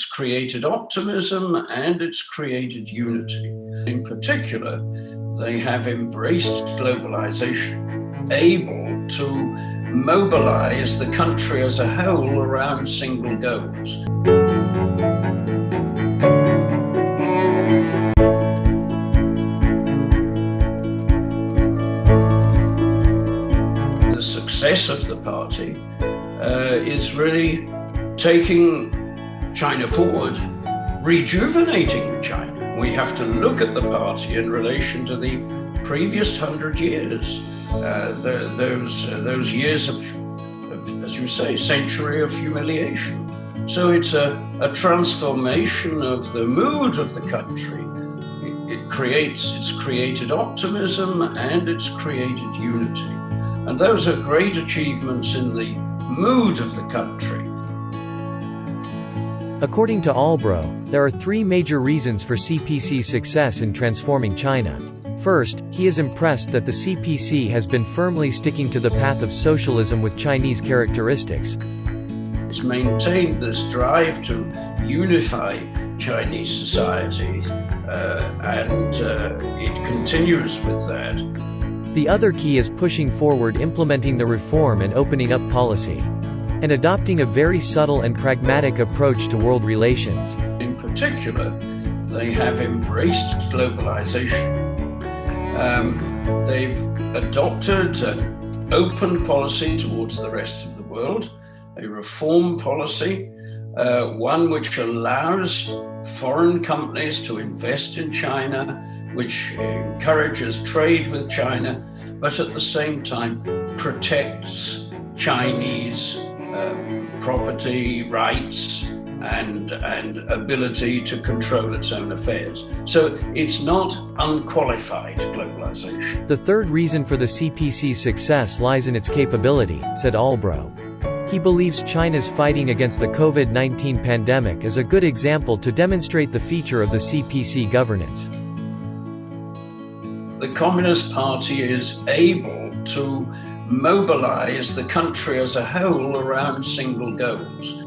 it's created optimism and it's created unity. In particular, they have embraced globalization, able to mobilize the country as a whole around single goals. The success of the party is really taking China forward, rejuvenating China. We have to look at the party in relation to the previous 100 years, those years of, as you say, century of humiliation. So it's a transformation of the mood of the country. It's created optimism and it's created unity. And those are great achievements in the mood of the country. According to Albrow, there are three major reasons for CPC's success in transforming China. First, he is impressed that the CPC has been firmly sticking to the path of socialism with Chinese characteristics. It's maintained this drive to unify Chinese society, and it continues with that. The other key is pushing forward implementing the reform and opening up policy, and adopting a very subtle and pragmatic approach to world relations. In particular, they have embraced globalization. They've adopted an open policy towards the rest of the world, a reform policy, one which allows foreign companies to invest in China, which encourages trade with China, but at the same time protects Chinese property rights and ability to control its own affairs. So it's not unqualified globalization. The third reason for the CPC's success lies in its capability, said Albrow. He believes China's fighting against the COVID-19 pandemic is a good example to demonstrate the feature of the CPC governance. The Communist Party is able to mobilize the country as a whole around single goals.